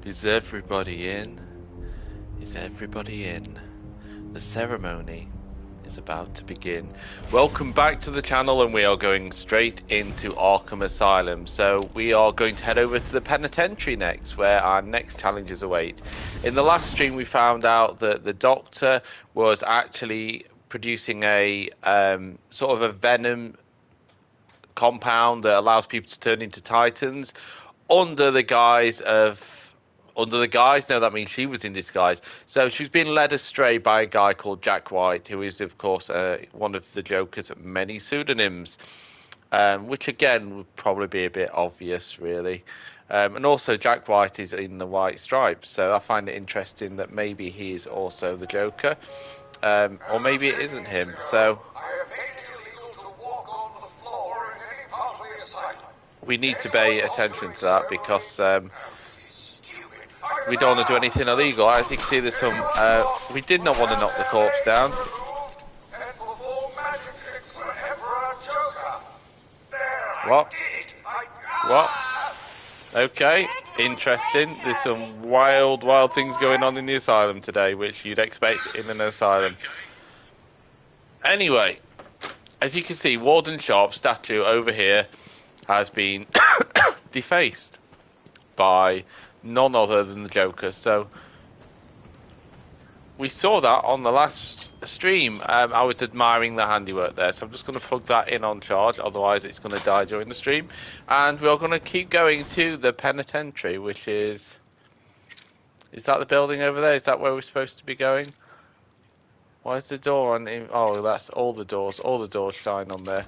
Is everybody in? Is everybody in? The ceremony is about to begin. Welcome back to the channel, and we are going straight into Arkham Asylum. So we are going to head over to the Penitentiary next, where our next challenges await. In the last stream we found out that the Doctor was actually producing a sort of a venom compound that allows people to turn into Titans under the guise, no, that means she was in disguise. So she's been led astray by a guy called Jack White, who is, of course, one of the Joker's many pseudonyms, which, again, would probably be a bit obvious, really. And also, Jack White is in the White Stripes, so I find it interesting that maybe he is also the Joker, or maybe it isn't him. So we need to pay attention to that, because we don't want to do anything illegal. As you can see, there's some... we did not want to knock the corpse down. What? What? Okay, interesting. There's some wild things going on in the asylum today, which you'd expect in an asylum. Anyway, as you can see, Warden Sharp's statue over here has been defaced by none other than the Joker. So we saw that on the last stream. I was admiring the handiwork there, so I'm just going to plug that in on charge, otherwise it's going to die during the stream. And we're going to keep going to the Penitentiary, which is that the building over there? Is that where we're supposed to be going? Why is the door on? Oh, that's all the doors shine on there.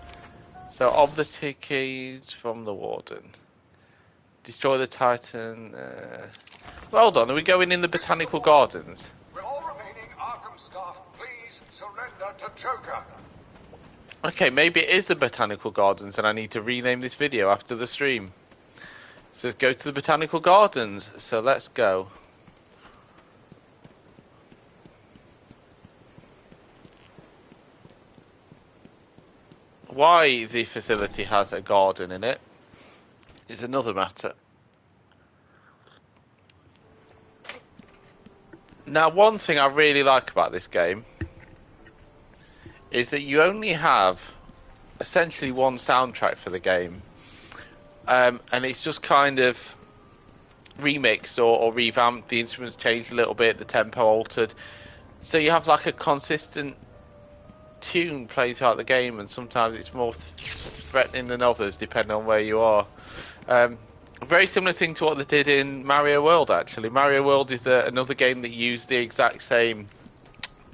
So, of the tickets from the Warden. Destroy the Titan. Well, hold on, are we going in the Botanical Gardens? Will all remaining Arkham staff please surrender to Joker? Okay, maybe it is the Botanical Gardens, and I need to rename this video after the stream. So let's go to the Botanical Gardens. So let's go. Why the facility has a garden in it is another matter. Now, one thing I really like about this game is that you only have essentially one soundtrack for the game, and it's just kind of remixed or revamped. The instruments changed a little bit, the tempo altered, so you have like a consistent tune playing throughout the game, and sometimes it's more threatening than others depending on where you are. A very similar thing to what they did in Mario World, actually. Mario World is another game that used the exact same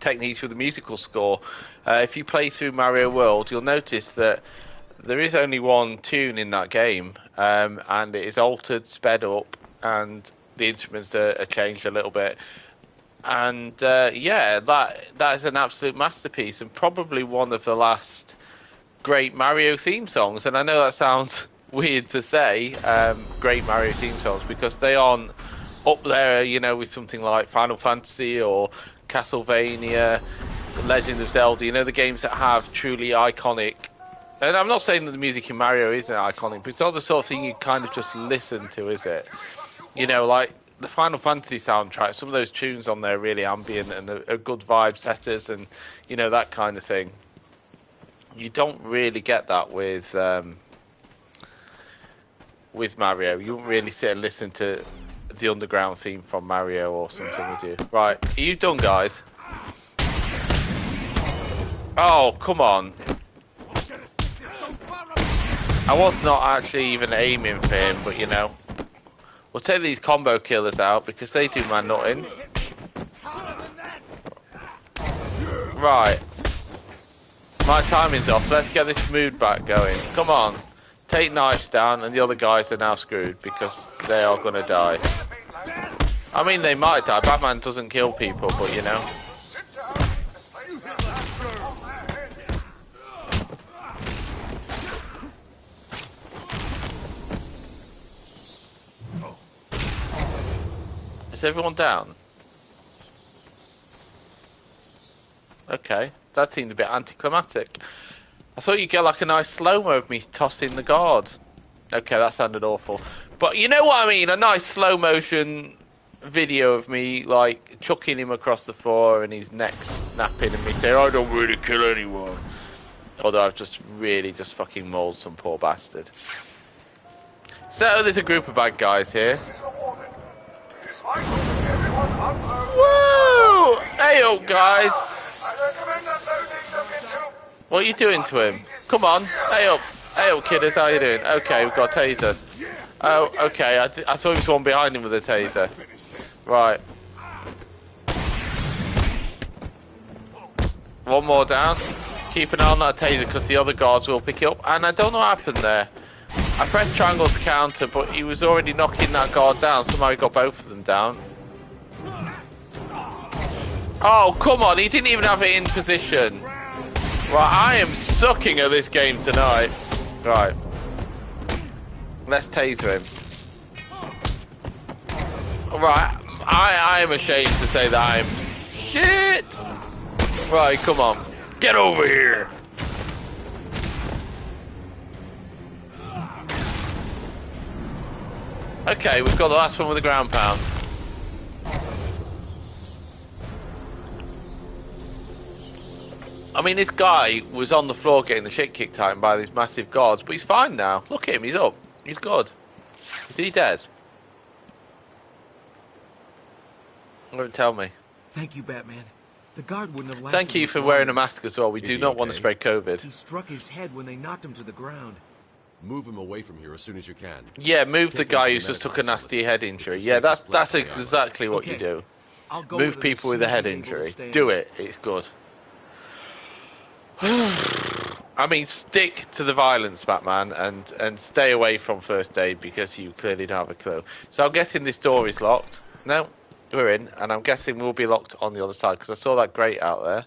techniques with the musical score. If you play through Mario World, you'll notice that there is only one tune in that game, and it is altered, sped up, and the instruments are changed a little bit. And yeah, that is an absolute masterpiece, and probably one of the last great Mario theme songs. And I know that sounds weird to say, great Mario theme songs, because they aren't up there, you know, with something like Final Fantasy or Castlevania, Legend of Zelda, you know, the games that have truly iconic. And I'm not saying that the music in Mario isn't iconic, but it's not the sort of thing you kind of just listen to, is it? You know, like the Final Fantasy soundtrack, some of those tunes on there are really ambient and are good vibe setters, and you know, that kind of thing. You don't really get that with Mario. You wouldn't really sit and listen to the underground theme from Mario or something, would you? Right, are you done, guys? Oh, come on. I was not actually even aiming for him, but you know. We'll take these combo killers out because they do my nutting. Right. My timing's off. Let's get this mood back going. Come on. Take knives down, and the other guys are now screwed because they are going to die. I mean, they might die. Batman doesn't kill people, but you know. Is everyone down? Okay, that seemed a bit anticlimactic. I thought you'd get like a nice slow-mo of me tossing the guard. Okay, that sounded awful. But you know what I mean, a nice slow motion video of me like chucking him across the floor and his neck snapping and me saying, I don't really kill anyone. Although I've just really just fucking mauled some poor bastard. So there's a group of bad guys here. Woo! Hey up, guys. What are you doing to him? Come on. Hey up, kidders. How you doing? Okay, we've got tasers. Oh, okay. I thought there was one behind him with a taser. Right. One more down. Keep an eye on that taser because the other guards will pick it up. And I don't know what happened there. I pressed triangle to counter, but he was already knocking that guard down. Somehow he got both of them down. Oh, come on. He didn't even have it in position. Right, I am sucking at this game tonight. Right. Let's taser him. Right, I am ashamed to say that I'm shit. Right, come on. Get over here. Okay, we've got the last one with the ground pound. I mean, this guy was on the floor getting the shit kicked out of him by these massive guards, but he's fine now. Look at him, he's up. He's good. Is he dead? Don't tell me. Thank you, Batman. The guard wouldn't have lasted. Thank you for wearing a mask as well. We do not want to spread COVID. He struck his head when they knocked him to the ground. Move him away from here as soon as you can. Yeah, move the guy who's just took a nasty head injury. Yeah, that's exactly what you do. Move people with a head injury. Do it. It's good. I mean, stick to the violence, Batman, and stay away from first aid because you clearly don't have a clue. So I'm guessing this door is locked. No, we're in, and I'm guessing we'll be locked on the other side because I saw that grate out there.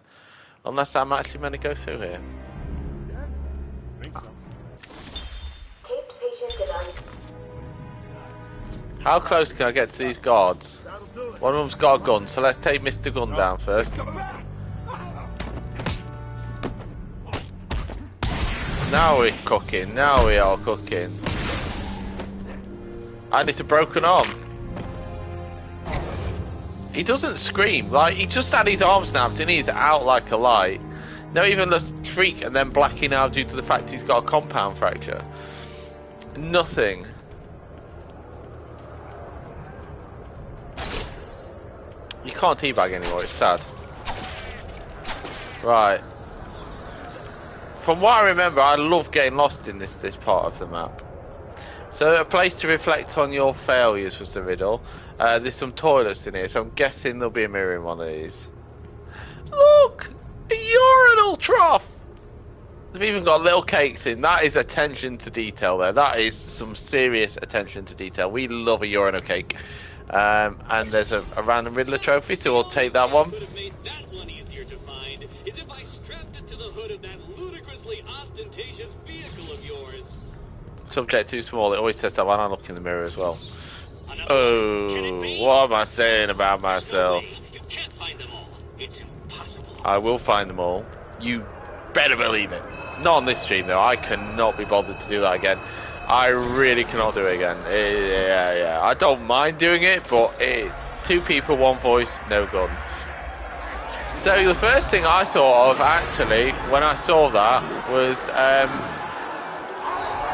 Unless I'm actually meant to go through here. How close can I get to these guards? One of them's got a gun, so let's take Mr. Gun down first. Now we're cooking. Now we are cooking. And it's a broken arm. He doesn't scream. Like, he just had his arm snapped and he's out like a light. No even the freak and then blacking out due to the fact he's got a compound fracture. Nothing. You can't teabag anymore, it's sad. Right. From what I remember, I love getting lost in this part of the map. So, a place to reflect on your failures was the riddle. There's some toilets in here, so I'm guessing there'll be a mirror in one of these. Look! A urinal trough! They've even got little cakes in. That is attention to detail there. That is some serious attention to detail. We love a urinal cake. And there's a random Riddler trophy, so we'll take that one. Subject too small, it always says that when I look in the mirror as well. Oh, what am I saying about myself? I will find them all. You better believe it. Not on this stream though, I cannot be bothered to do that again. I really cannot do it again. Yeah. I don't mind doing it, but two people, one voice, no gun. So the first thing I thought of, actually, when I saw that, was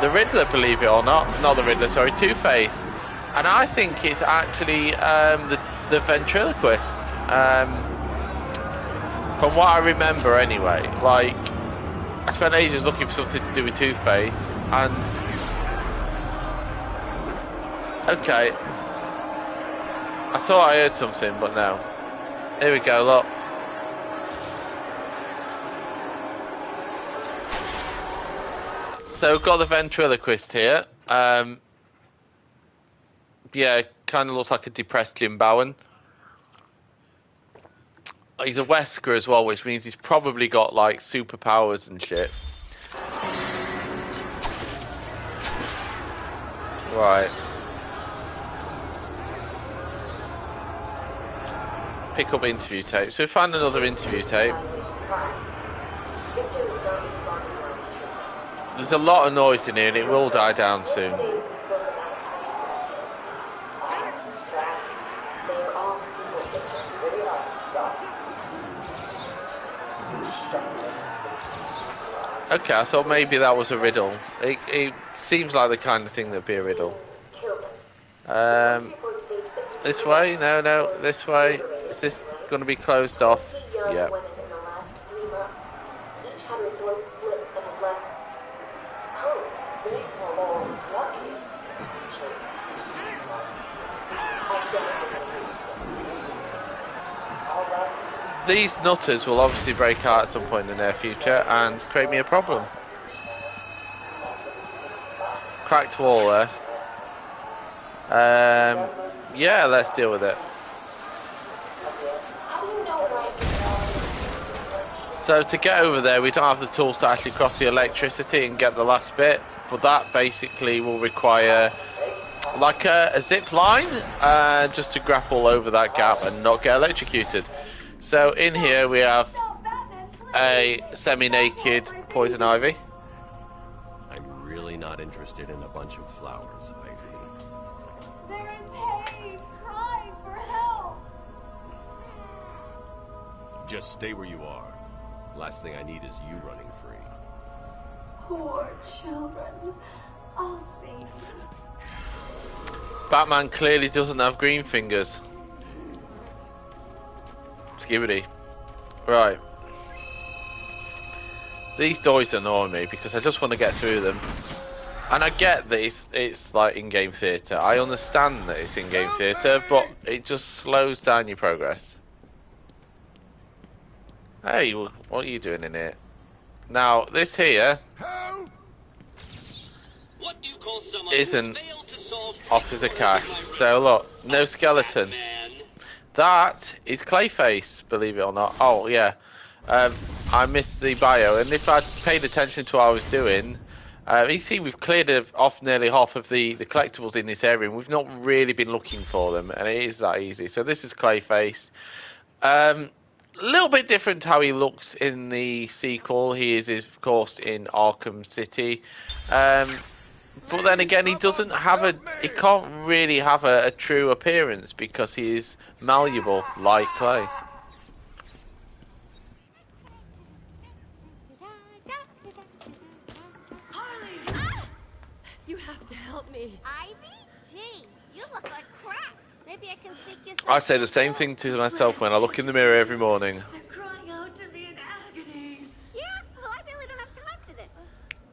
the Riddler, believe it or not. Not the Riddler, sorry, Two-Face. And I think it's actually the ventriloquist. From what I remember anyway. Like, I spent ages looking for something to do with Two-Face, and... Okay. I thought I heard something, but no. Here we go, look. So we've got the ventriloquist here. Yeah, kind of looks like a depressed Jim Bowen. He's a Wesker as well, which means he's probably got like superpowers and shit. Right. Pick up interview tape. So we find another interview tape. There's a lot of noise in here and it will die down soon. Okay, I thought maybe that was a riddle. It seems like the kind of thing that'd be a riddle. This way? No, no, this way. Is this going to be closed off? Yeah. These nutters will obviously break out at some point in the near future and create me a problem. Cracked wall there. Yeah, let's deal with it. So to get over there, we don't have the tools to actually cross the electricity and get the last bit, but that basically will require like a zip line just to grapple over that gap and not get electrocuted. So in here we have a semi-naked Poison Ivy. I'm really not interested in a bunch of flowers, Ivy. They're in pain, crying for help. Just stay where you are. Last thing I need is you running free. Poor children. I'll save you. Batman clearly doesn't have green fingers. Skibbity. Right. These doors annoy me because I just want to get through them. And I get that it's like in-game theatre. I understand that it's in-game theatre, but it just slows down your progress. Hey, what are you doing in here? Now, this here isn't Officer Cash. So look, no skeleton. That is Clayface, believe it or not. Oh, yeah. I missed the bio, and if I'd paid attention to what I was doing, you see we've cleared off nearly half of the collectibles in this area, and we've not really been looking for them, and it is that easy. So this is Clayface. A little bit different how he looks in the sequel. He is, of course, in Arkham City. But then again, he can't really have a true appearance because he is malleable like clay. You have to help me. Ivy? Gee, you look like crap. Maybe I can sneak you some. I say the same thing to myself when I look in the mirror every morning. They're crying out to me in agony. Yeah, well, I really don't have time for this.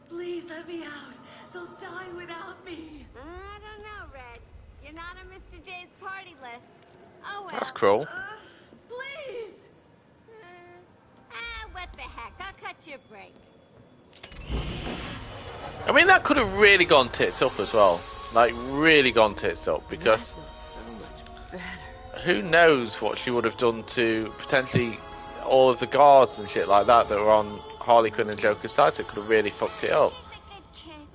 Please let me out. They'll die without me. I don't know, Red. You're not on Mr. J's party list. Oh, well. That's cruel. Please. What the heck? I'll cut your break. I mean, that could have really gone tits up as well. Like, really gone tits up, because So much better. who knows what she would have done to potentially all of the guards and shit like that were on Harley Quinn and Joker's side, so it could have really fucked it up.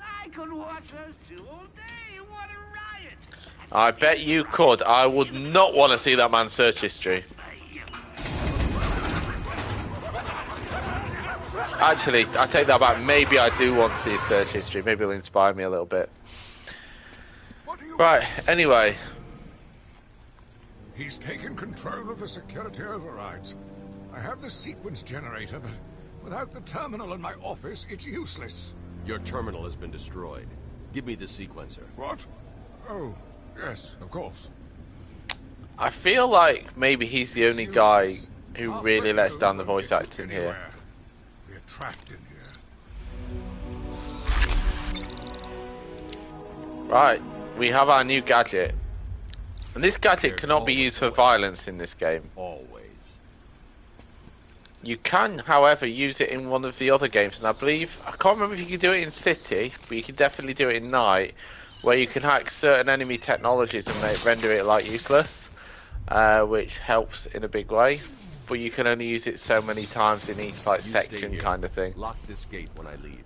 I could watch us two all day. What a riot! I bet you could. I would not want to see that man's search history. Actually, I take that back. Maybe I do want to see his search history. Maybe it'll inspire me a little bit. Right, anyway. He's taken control of the security overrides. I have the sequence generator, but without the terminal in my office, it's useless. Your terminal has been destroyed. Give me the sequencer. What? Oh, yes, of course. I feel like maybe he's the only guy who really lets down the voice acting here. We're trapped in here. Right, we have our new gadget. And this gadget cannot be used for violence in this game. Always. You can, however, use it in one of the other games, and I believe, I can't remember if you can do it in City, but you can definitely do it in Night, where you can hack certain enemy technologies and render it like useless, which helps in a big way. But you can only use it so many times in each like section kind of thing. Lock this gate when I leave.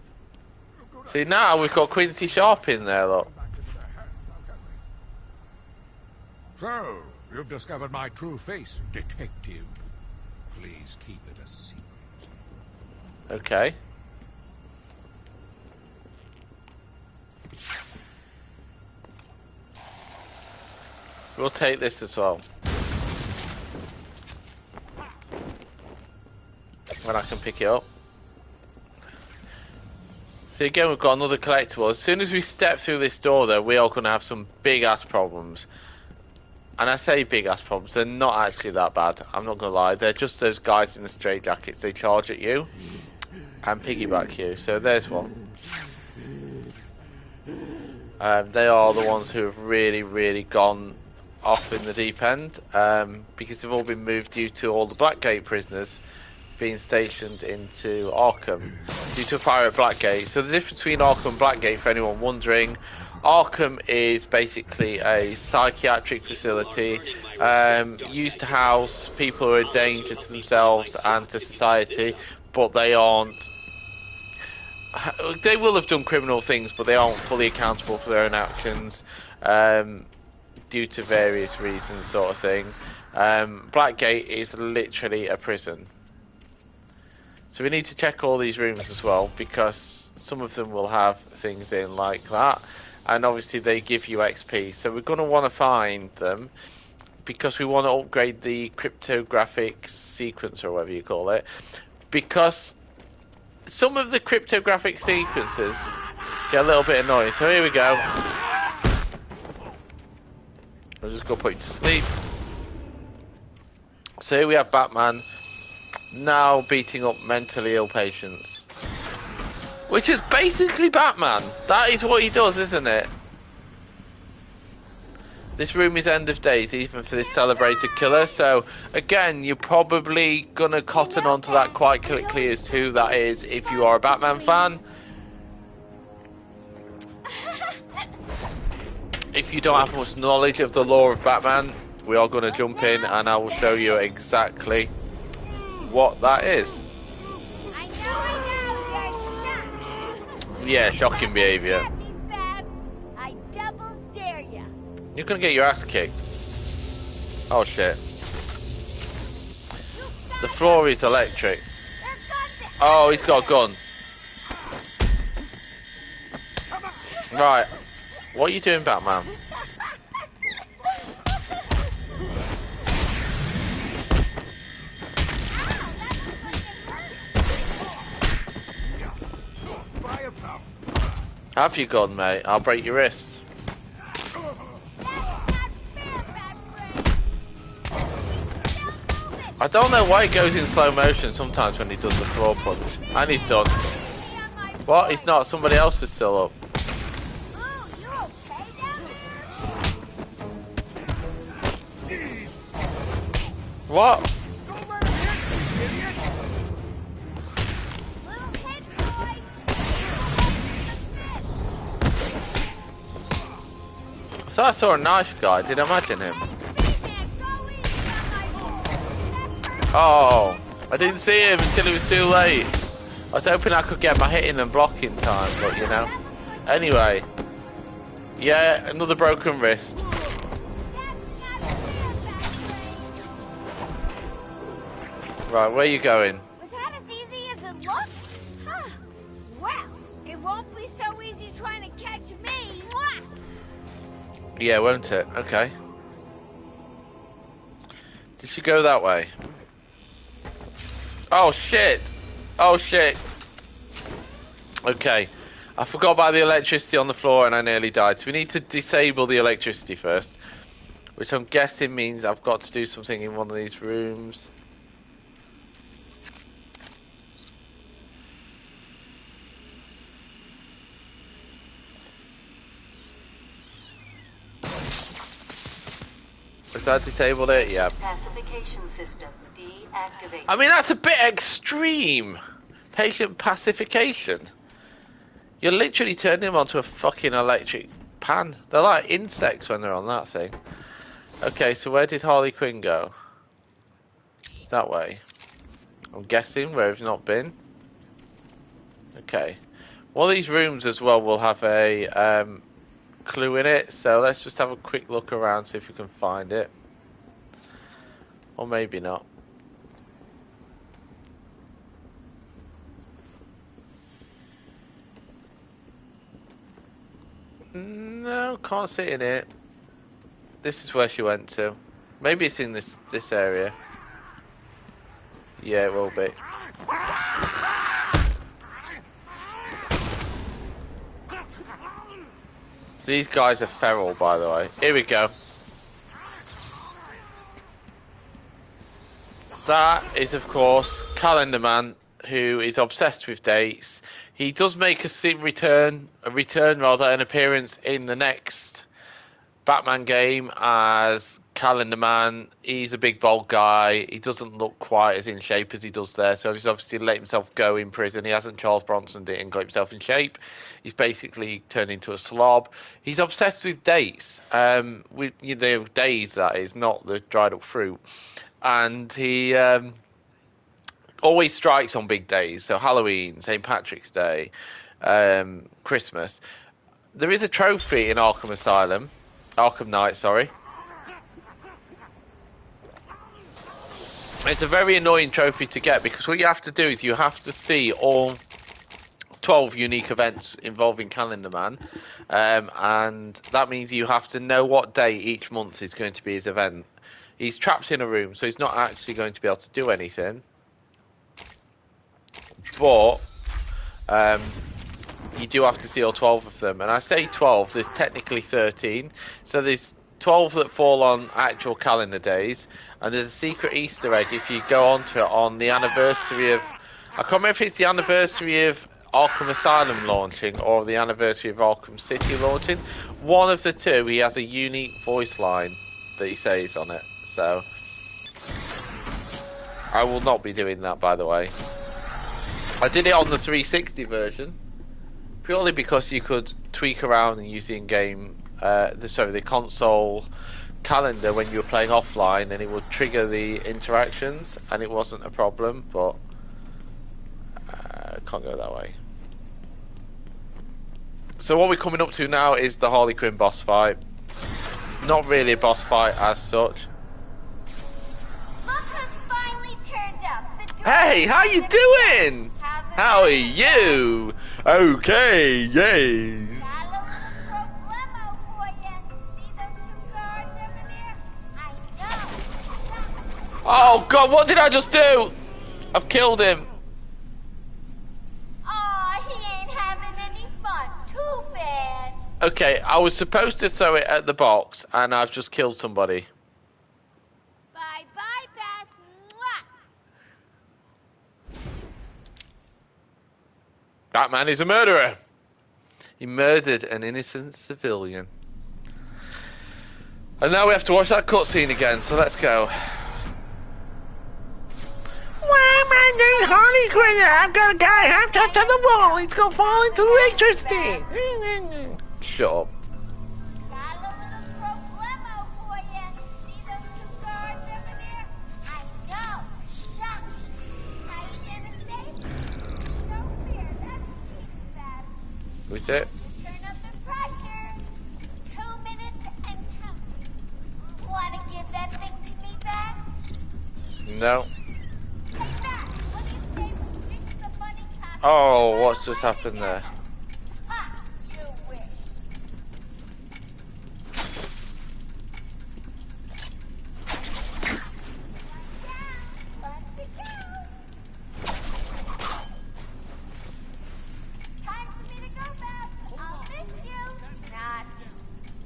See, now we've got Quincy Sharp in there, look. So, you've discovered my true face, detective. Please keep it a secret. Okay. We'll take this as well. when I can pick it up. So again, we've got another collectible. As soon as we step through this door, though, we are going to have some big-ass problems. And I say big-ass problems, they're not actually that bad. I'm not going to lie. They're just those guys in the straitjackets. They charge at you and piggyback you. So there's one. They are the ones who have really, really gone off in the deep end. Because they've all been moved due to all the Blackgate prisoners being stationed into Arkham due to a fire at Blackgate. So the difference between Arkham and Blackgate, for anyone wondering, Arkham is basically a psychiatric facility used to house people who are a danger to themselves and to society, but they aren't. They will have done criminal things, but they aren't fully accountable for their own actions due to various reasons, sort of thing. Blackgate is literally a prison. So we need to check all these rooms as well, because some of them will have things in like that, and obviously they give you XP. So we're going to want to find them, because we want to upgrade the cryptographic sequence, or whatever you call it, because some of the cryptographic sequences get a little bit annoying. So here we go. I'll just go put you to sleep. So here we have Batman now beating up mentally ill patients, which is basically Batman. That is what he does, isn't it? This room is end of days, even for this celebrated killer. So again, you're probably gonna cotton onto that quite quickly as to who that is if you are a Batman fan. If you don't have much knowledge of the lore of Batman, we are gonna jump in and I will show you exactly what that is. I know, you're shocked. Yeah, shocking behaviour. I double dare ya. You're gonna get your ass kicked. Oh shit. The floor is electric. Oh, he's got a gun. Right. What are you doing, Batman? Have you gone, mate? I'll break your wrist. I don't know why it goes in slow motion sometimes when he does the floor punch. And he's done. What? He's not. Somebody else is still up. What? I thought I saw a knife guy. Did I imagine him? Oh, I didn't see him until it was too late. I was hoping I could get my hitting and blocking time, but you know. Anyway. Yeah, another broken wrist. Right, where are you going? Was that as easy as it looked? Huh. Well, it won't be so easy trying to catch me. Mwah! Yeah, won't it? Okay. Did she go that way? Oh shit! Oh shit! Okay. I forgot about the electricity on the floor and I nearly died. So we need to disable the electricity first. Which I'm guessing means I've got to do something in one of these rooms. Has that disabled it? Yeah. Pacification system deactivated. I mean, that's a bit extreme. Patient pacification. You're literally turning him onto a fucking electric pan. They're like insects when they're on that thing. Okay, so where did Harley Quinn go? That way. I'm guessing where we've not been. Okay. One of these rooms as well will have a clue in it, so let's just have a quick look around, see if we can find it. Or maybe not. No, can't see it in it. This is where she went to. Maybe it's in this area. Yeah, it will be. These guys are feral, by the way. Here we go. That is, of course, Calendar Man, who is obsessed with dates. He does make an appearance in the next Batman game as Calendar Man. He's a big bold guy. He doesn't look quite as in shape as he does there, so he's obviously let himself go in prison. He hasn't Charles Bronson it and got himself in shape. He's basically turned into a slob. He's obsessed with dates, with days, that is, not the dried up fruit. And he always strikes on big days, so Halloween, St. Patrick's Day, Christmas. There is a trophy in Arkham Knight, sorry. It's a very annoying trophy to get because what you have to do is you have to see all 12 unique events involving Calendar Man, and that means you have to know what day each month is going to be his event. He's trapped in a room, so he's not actually going to be able to do anything. But you do have to see all 12 of them. And I say 12, there's technically 13. So there's 12 that fall on actual calendar days. And there's a secret Easter egg if you go onto it on the anniversary of... I can't remember if it's the anniversary of Arkham Asylum launching or the anniversary of Arkham City launching. One of the two, he has a unique voice line that he says on it. So I will not be doing that, by the way. I did it on the 360 version purely because you could tweak around and use the in-game, the console calendar when you were playing offline, and it would trigger the interactions, and it wasn't a problem. But can't go that way. So what we're coming up to now is the Harley Quinn boss fight. It's not really a boss fight as such. Hey, how you doing? How are you? Okay, yes. Oh God, what did I just do? I've killed him. Aw, he ain't having any fun. Too bad. Okay, I was supposed to throw it at the box, and I've just killed somebody. Bye-bye, Beth. Mwah. Batman is a murderer. He murdered an innocent civilian. And now we have to watch that cutscene again, so let's go. Why am I doing Harley Quinn? I've got a guy hopped up to the wall. He's gonna fall into electricity. Shut up. Got a little problemo for you. See those two guards over there? I know. Shut. How you gonna save them? So clear. That's cheating, Beth. Who's it? Turn up the pressure. 2 minutes and counting. Wanna give that thing to me back? No. Hey, Beth, what do you say we fix the bunny costume? Oh, what's just happened there? Ha! You wish. Time for me to go, Beth. I'll miss you. Not.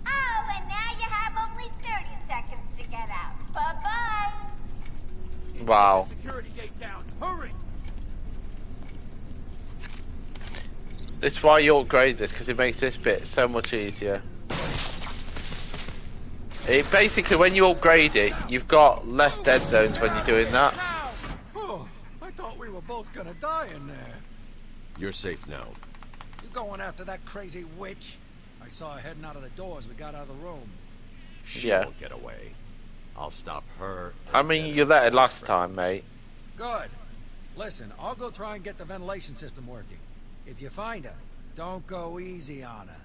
Oh, and now you have only 30 seconds to get out. Bye-bye. Wow. Security gate down. Hurry! This is why you upgrade this, because it makes this bit so much easier. It basically, when you upgrade it, you've got less dead zones when you're doing that. Oh, I thought we were both gonna die in there. You're safe now. You going after that crazy witch? I saw her heading out of the door as we got out of the room. She Yeah. won't get away. I'll stop her. I mean, you let it last time, mate. Good. Listen, I'll go try and get the ventilation system working. If you find her, don't go easy on her.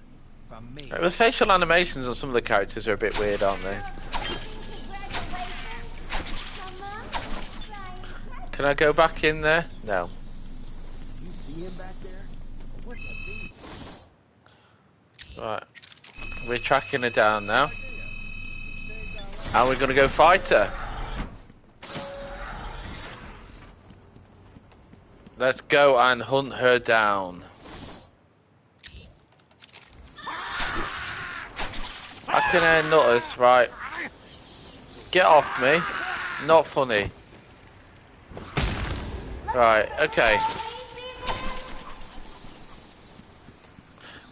From me. The facial animations on some of the characters are a bit weird, aren't they? Can I go back in there? No. You see him back there? What the beast? Right. We're tracking her down now. And we're gonna go fight her. Let's go and hunt her down. I can hear nutters, right. Get off me. Not funny. Right, okay.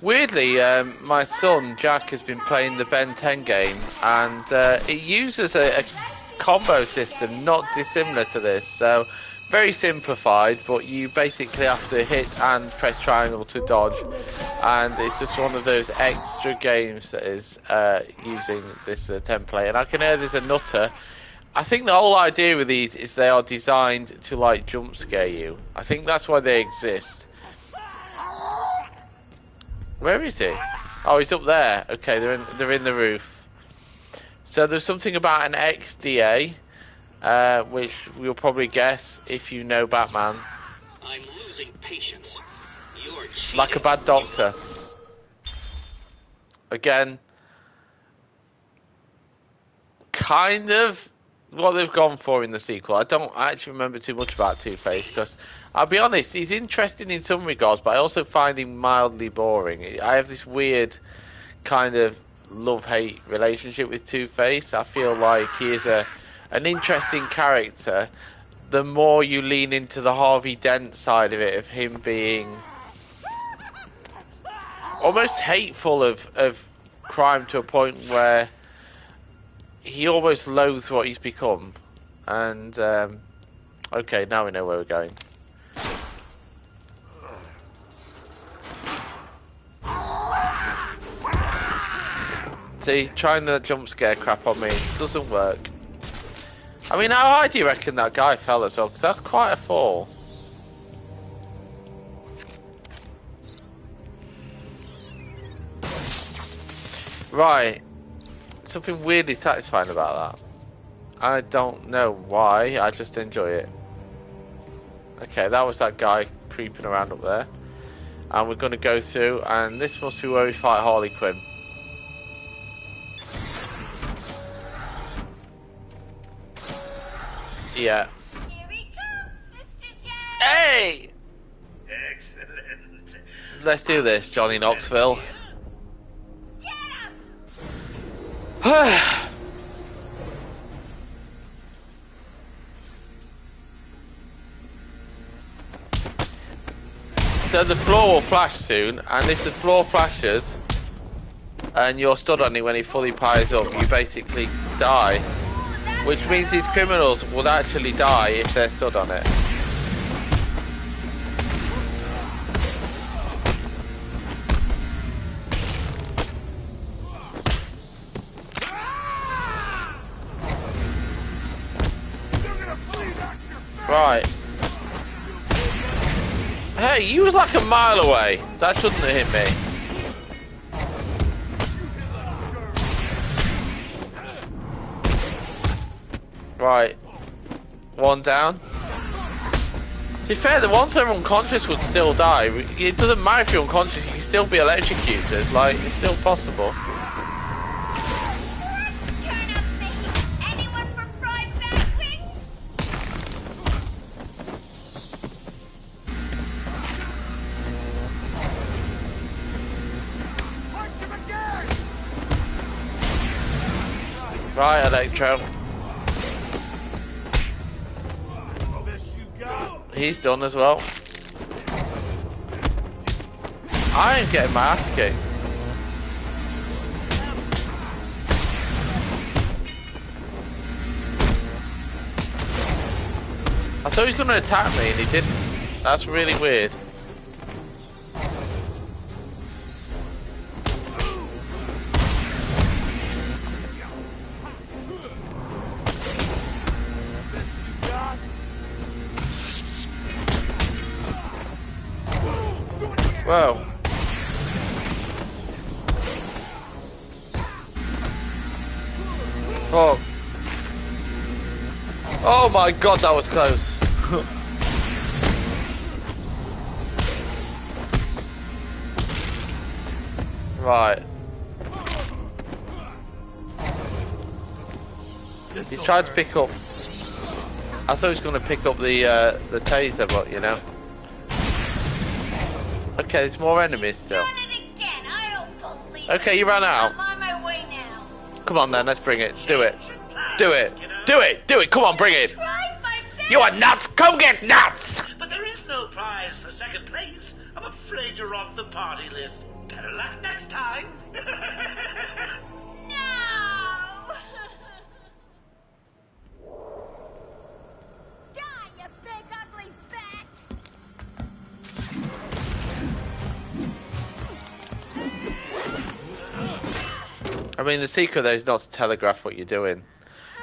Weirdly, my son Jack has been playing the Ben 10 game, and it uses a combo system not dissimilar to this. So very simplified, but you basically have to hit and press triangle to dodge, and it's just one of those extra games that is using this template. And I can hear there's a nutter. I think the whole idea with these is they are designed to like jump scare you. I think that's why they exist. Where is he? Oh, he's up there. Okay, they're in the roof. So there's something about an XDA, which you'll probably guess if you know Batman. I'm losing patience. You're cheating. Like a bad doctor. Again, kind of what they've gone for in the sequel. I don't actually remember too much about Two-Face because, I'll be honest, he's interesting in some regards, but I also find him mildly boring. I have this weird kind of love-hate relationship with Two-Face. I feel like he is an interesting character. The more you lean into the Harvey Dent side of it, of him being almost hateful of crime to a point where he almost loathes what he's become. And okay, now we know where we're going. See, trying to jump scare crap on me doesn't work. I mean, how high do you reckon that guy fell as well? Because that's quite a fall. Right. Something weirdly satisfying about that. I don't know why, I just enjoy it. Okay, that was that guy creeping around up there. And we're going to go through, and this must be where we fight Harley Quinn. Yeah. Here he comes, Mr. J. Hey! Excellent. Let's do this, Johnny Knoxville. Get him! So the floor will flash soon, and if the floor flashes and you're stood on it when it fully piles up, you basically die. Which means these criminals would actually die if they're stood on it. Right. Hey, you was like a mile away. That shouldn't have hit me. Right. One down. To be fair, the ones that are unconscious would still die. It doesn't matter if you're unconscious, you can still be electrocuted. Like, it's still possible. Let's turn up the heat. Anyone for fried bat wings? Punch him again! Right, Electro. He's done as well. I ain't getting my ass kicked. I thought he was going to attack me and he didn't. That's really weird. Whoa. Oh. Oh my god, that was close. Right. He's trying to pick up. I thought he was going to pick up the taser, but you know. Okay, there's more enemies still. Done it again. I don't believe Okay, it. you ran out. I'm on my way now. Come on then, let's bring it. Do it. Do it. Do it. Do it. Come on, bring it. Tried my best. You are nuts. Come get nuts. But there is no prize for second place. I'm afraid you're off the party list. Better luck next time. No. Die, you big ugly bat. I mean, the secret though is not to telegraph what you're doing.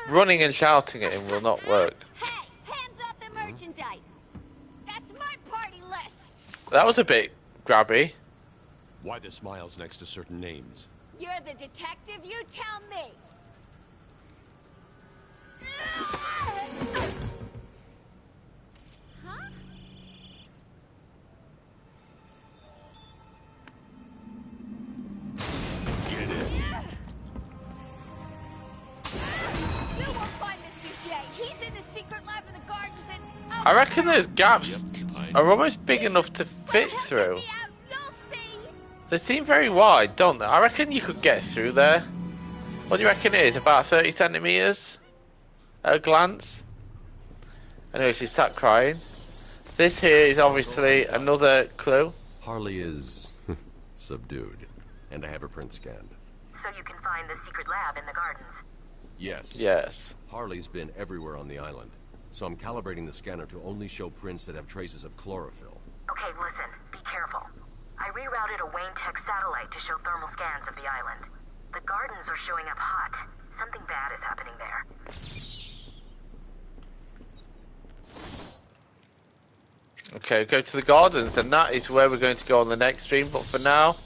Running and shouting at him will not work. Hey, hands off the merchandise. That's my party list. That was a bit grabby. Why the smiles next to certain names? You're the detective, you tell me. Huh? Get it. You won't find Mr. J. He's in the secret lab in the gardens and... Oh, I reckon those gaps I are almost big enough to fit help through. me out, you'll see. They seem very wide, don't they? I reckon you could get through there. What do you reckon it is? About 30 centimetres? At a glance? Anyway, she sat crying. This here is obviously another clue. Harley is subdued, and I have her print scanned. So you can find the secret lab in the gardens. Yes. Yes. Harley's been everywhere on the island, so I'm calibrating the scanner to only show prints that have traces of chlorophyll. Okay, listen. Be careful. I rerouted a Wayne Tech satellite to show thermal scans of the island. The gardens are showing up hot. Something bad is happening there. Okay, go to the gardens, and that is where we're going to go on the next stream. But for now,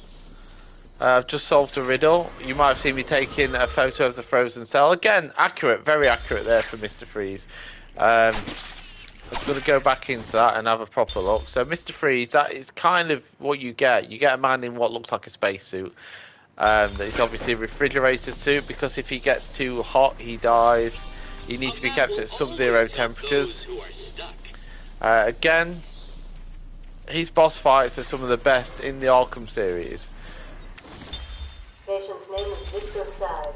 I've just solved a riddle. You might have seen me taking a photo of the frozen cell. Again, accurate, very accurate there for Mr. Freeze. I was going to go back into that and have a proper look. So Mr. Freeze, that is kind of what you get. You get a man in what looks like a spacesuit. That is obviously a refrigerated suit, because if he gets too hot, he dies. He needs to be kept at sub-zero temperatures. Again, his boss fights are some of the best in the Arkham series. Patient's name is Victor Zaz.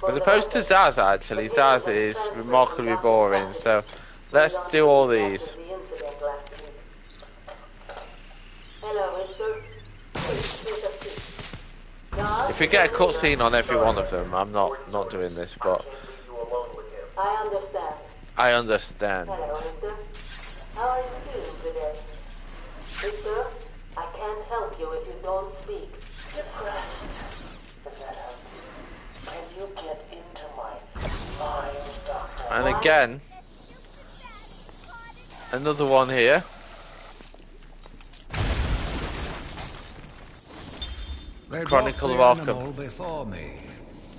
As opposed to Zaz, actually, Zaz is remarkably boring, so let's do all these. If we get a cutscene on every one of them, I'm not doing this, but I understand. I understand. Hello, Victor. How are you feeling today? Victor, I can't help you if you don't speak. Depressed. Is that how? Can you get into my mind, Doctor? And again, another one here. They Chronicle of brought the Arkham. animal before me,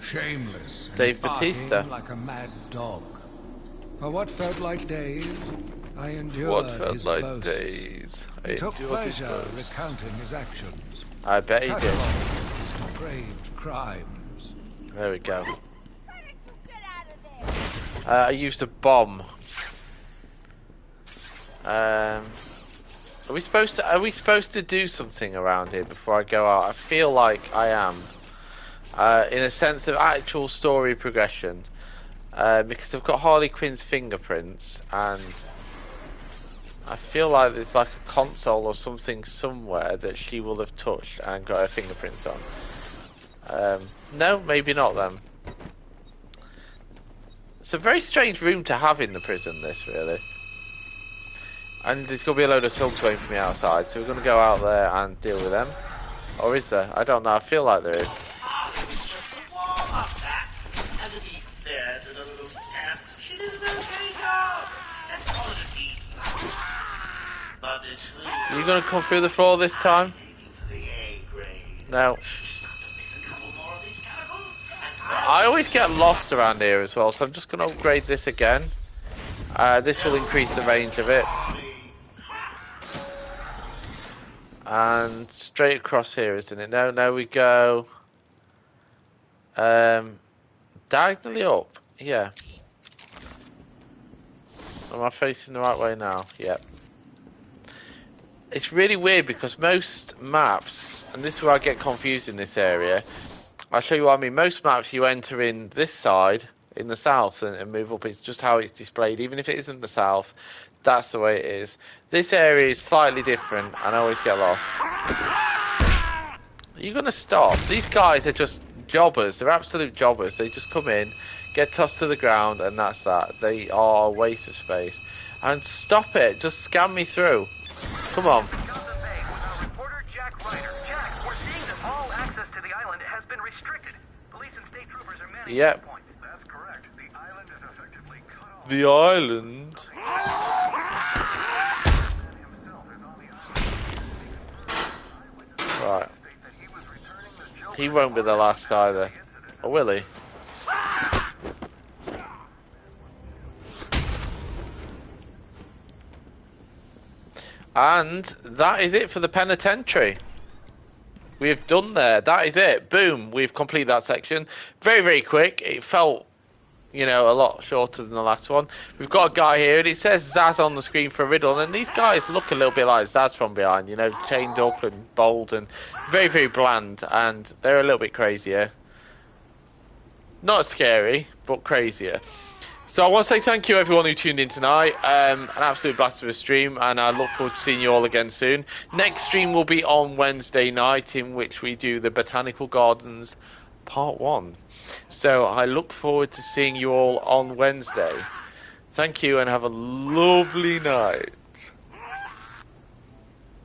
shameless, and Dave barking Bautista. like a mad dog. For what felt like days, I endured What felt his like boasts. days? I He took endured his pleasure boasts. recounting his actions, I bet he did. cataloging his depraved crimes. There we go. Why did you get out of there? I used a bomb. Are we supposed to do something around here before I go out? I feel like I am. In a sense of actual story progression. Because I've got Harley Quinn's fingerprints, and I feel like there's like a console or something somewhere that she will have touched and got her fingerprints on. No, maybe not then. It's a very strange room to have in the prison, this, really. And there's going to be a load of thugs waiting for me outside, so we're going to go out there and deal with them. Or is there? I don't know, I feel like there is. Are you going to come through the floor this time? No. I always get lost around here as well, so I'm just going to upgrade this again. This will increase the range of it. And straight across here, isn't it? No, we go diagonally up. Yeah. Am I facing the right way now? Yep. it's really weird because most maps, and this is where I get confused in this area, I'll show you what I mean. Most maps you enter in this side, in the south, and move up. It's just how it's displayed. Even if it isn't the south, that's the way it is. This area is slightly different, and I always get lost. Are you going to stop? These guys are just jobbers. They're absolute jobbers. They just come in, get tossed to the ground, and that's that. They are a waste of space. And stop it. Just scan me through. Come on. Yep. That's correct. The island is effectively cut off. The island? Right. He won't be the last either. Or will he? And that is it for the penitentiary. We've done there. That is it. Boom. We've completed that section. Very, very quick. It felt, you know, a lot shorter than the last one. We've got a guy here, and it says Zaz on the screen for a riddle. And these guys look a little bit like Zaz from behind, you know, chained up and bold and very, very bland. And they're a little bit crazier. Not scary, but crazier. So I want to say thank you everyone who tuned in tonight. An absolute blast of a stream, and I look forward to seeing you all again soon. Next stream will be on Wednesday night, in which we do the Botanical Gardens Part 1. So I look forward to seeing you all on Wednesday. Thank you and have a lovely night.